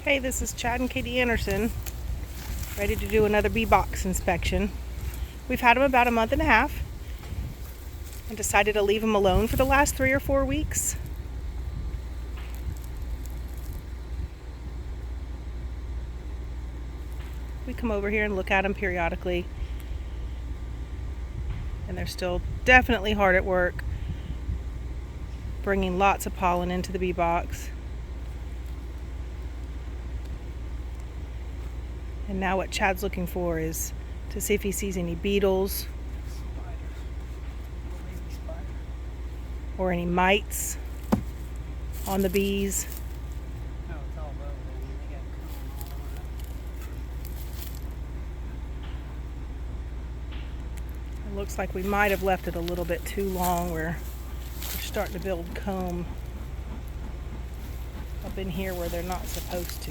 Hey, this is Chad and Katie Anderson, ready to do another bee box inspection. We've had them about a month and a half and decided to leave them alone for the last 3 or 4 weeks. We come over here and look at them periodically, and they're still definitely hard at work, bringing lots of pollen into the bee box. And now what Chad's looking for is to see if he sees any beetles or any mites on the bees. No, it's all over there. You can't come all over. It looks like we might have left it a little bit too long where they're starting to build comb up in here where they're not supposed to.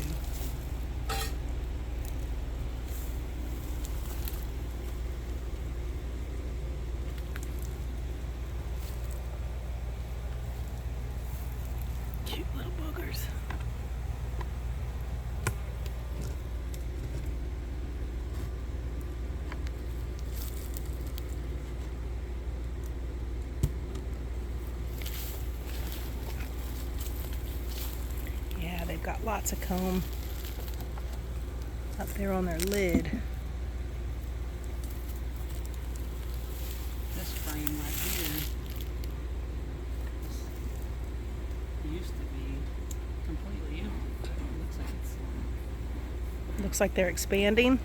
Cute little boogers. Yeah, they've got lots of comb up there on their lid. This frame right here used to be completely empty. It looks like it's Looks like they're expanding.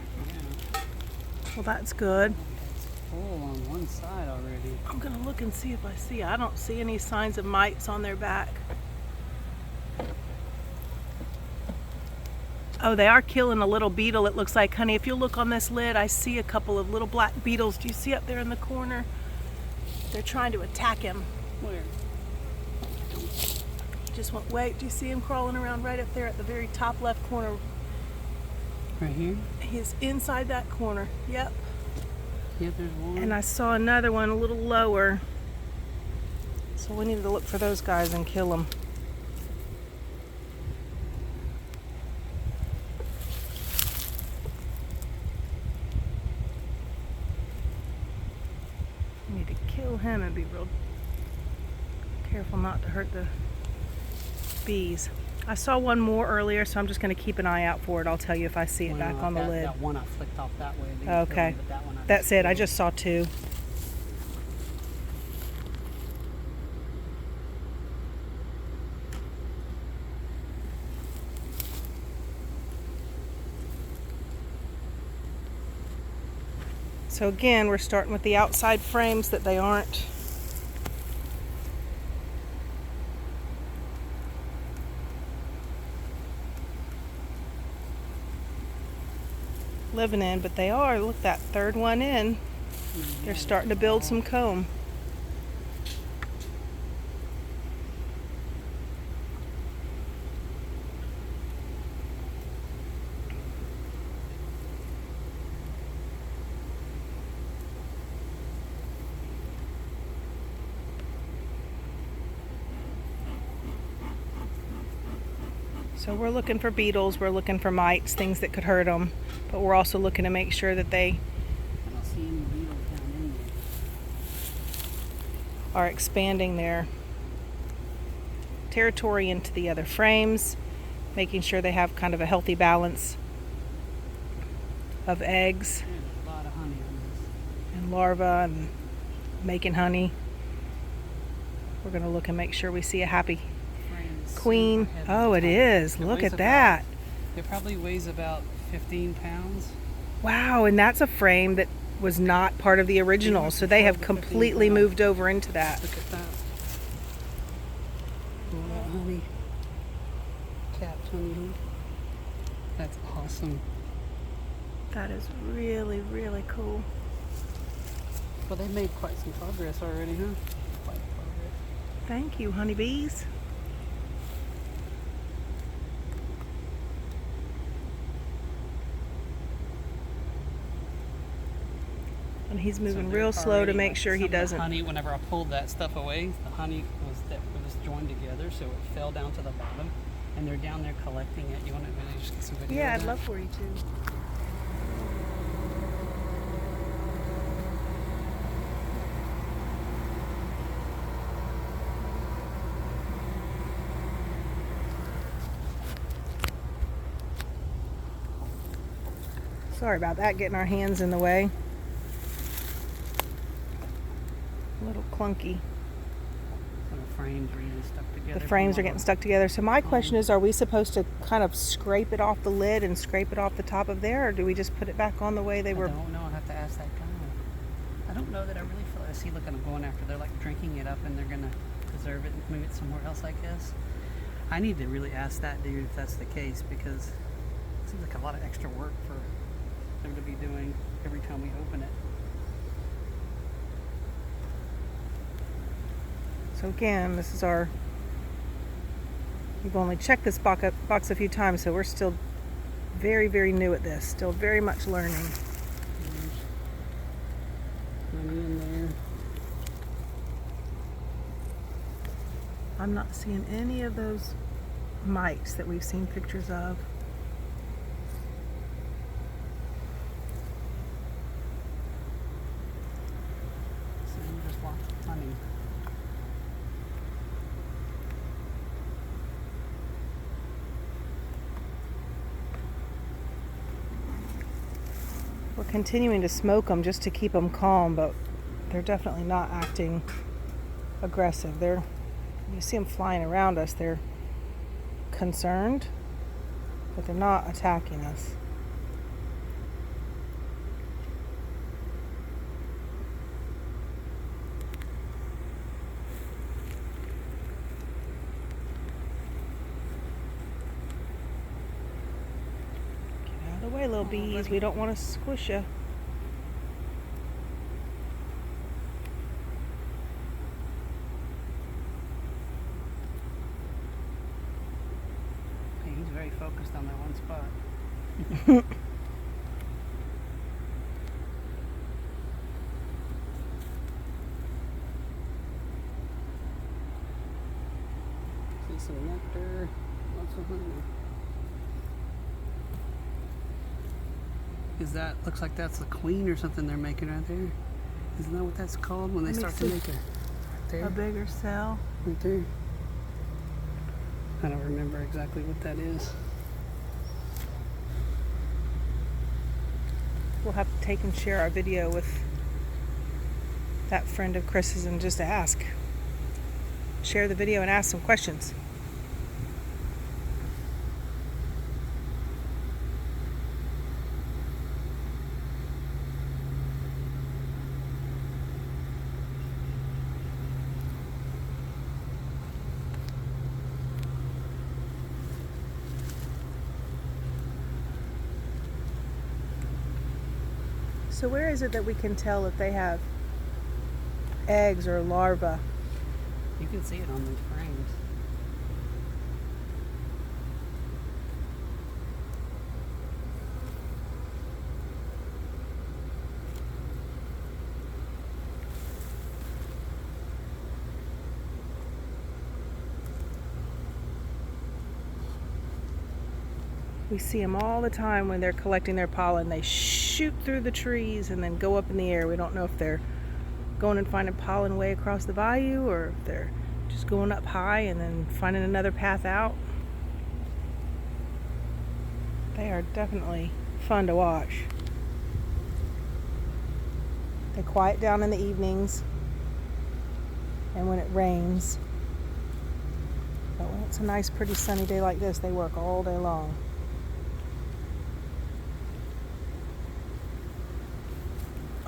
Well, that's good. it's full on one side already. I'm gonna look and see if I see. I don't see any signs of mites on their back. Oh, they are killing a little beetle, it looks like, honey. If you look on this lid, I see a couple of little black beetles. Do you see up there in the corner? They're trying to attack him. Where? Just went, wait, do you see him crawling around right up there at the very top left corner? Right here? He's inside that corner. Yep. Yep, there's one. And I saw another one a little lower. So we need to look for those guys and kill them. We need to kill him and be real careful not to hurt the bees. I saw one more earlier, so I'm just going to keep an eye out for it. I'll tell you if I see it back on the lid. That one I flicked off that way. Okay. But that one That's it. I killed. just saw 2. So again, we're starting with the outside frames that they aren't living in, but they are. Look, that third one in. They're starting to build some comb. So we're looking for beetles, we're looking for mites, things that could hurt them, but we're also looking to make sure that they I don't see any beetles down in there. are expanding their territory into the other frames, making sure they have kind of a healthy balance of eggs There's a lot of honey on this. and larvae and making honey. We're going to look and make sure we see a happy Frame is queen. super heavy. Oh, it is. It Look weighs at that. It probably weighs about 15 pounds. Wow, and that's a frame that was not part of the original, so they have completely moved over into that. Look at that. All that honey. Capped honey. That's awesome. That is really, really cool. Well, they made quite some progress already, huh? Quite progress. Thank you, honeybees. And he's moving So real they're slow to already, make like, sure he some of the doesn't. Honey, whenever I pulled that stuff away, the honey was joined together, so it fell down to the bottom. And they're down there collecting it. You want to really just get some video Yeah, of I'd that? love for you to. Sorry about that, getting our hands in the way. A little clunky. So the frames are getting stuck together. The frames are getting stuck together. So my question is, are we supposed to kind of scrape it off the lid and scrape it off the top of there, or do we just put it back on the way they were? I don't know. I'll have to ask that guy. I don't know that I really feel like I see looking at going after. They're like drinking it up and they're gonna preserve it and move it somewhere else, I guess. I need to really ask that dude if that's the case, because it seems like a lot of extra work for them to be doing every time we open it. So again, this is our. We've only checked this box a few times, so we're still very, very new at this. Still very much learning. There's money in there. I'm not seeing any of those mites that we've seen pictures of. So there's lots of money. We're continuing to smoke them just to keep them calm, but they're definitely not acting aggressive. You see them flying around us. They're concerned, but they're not attacking us. Get out of the way, little bees. We don't want to squish you. Hey, he's very focused on that one spot. See some nectar, lots of honey. Looks like that's the queen or something they're making right there. Isn't that what that's called when they Let me start to see. make it? There, A bigger cell. right there. I don't remember exactly what that is. We'll have to take and share our video with that friend of Chris's and just ask. Share the video and ask some questions. So where is it that we can tell if they have eggs or larvae? You can see it on these frames. We see them all the time when they're collecting their pollen. They shoot through the trees and then go up in the air. We don't know if they're going and finding pollen way across the bayou or if they're just going up high and then finding another path out. They are definitely fun to watch. They quiet down in the evenings and when it rains. But when it's a nice, pretty sunny day like this, they work all day long.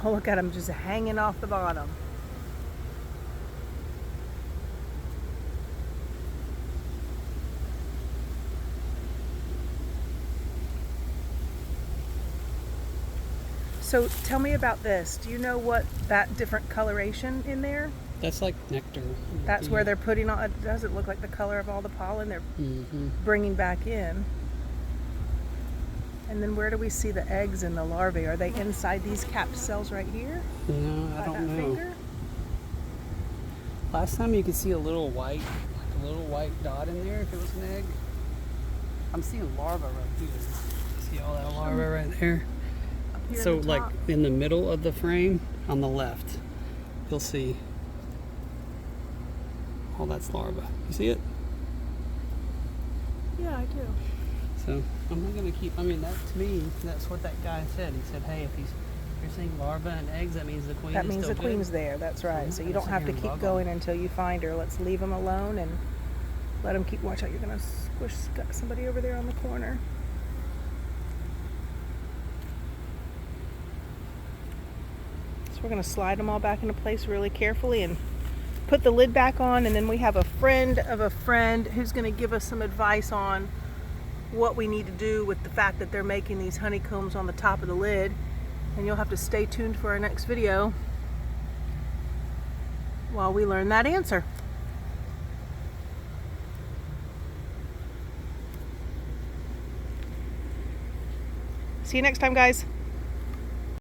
Oh, look at them just hanging off the bottom. So tell me about this. Do you know what that different coloration in there? That's like nectar. That's where they're putting on. Does it look like the color of all the pollen they're bringing back in? And then where do we see the eggs and the larvae? Are they inside these capped cells right here? No, I By don't that know. finger? Last time you could see a little white dot in there if it was an egg. I'm seeing larvae right here. See all that larvae right there? Up here at So the like top. in the middle of the frame on the left, you'll see all that's larva. You see it? Yeah, I do. So I'm not gonna keep. I mean, that to me, that's what that guy said. He said, "Hey, if you're seeing larvae and eggs, that means the queen That is means the still queen's good." there. That's I'm right. not So you gonna don't sit have here to and keep bug 'em. going until you find her. Let's leave them alone and let them keep. Watch out! You're gonna squish somebody over there on the corner. So we're gonna slide them all back into place really carefully and put the lid back on, and then we have a friend of a friend who's going to give us some advice on what we need to do with the fact that they're making these honeycombs on the top of the lid. And you'll have to stay tuned for our next video while we learn that answer. See you next time, guys.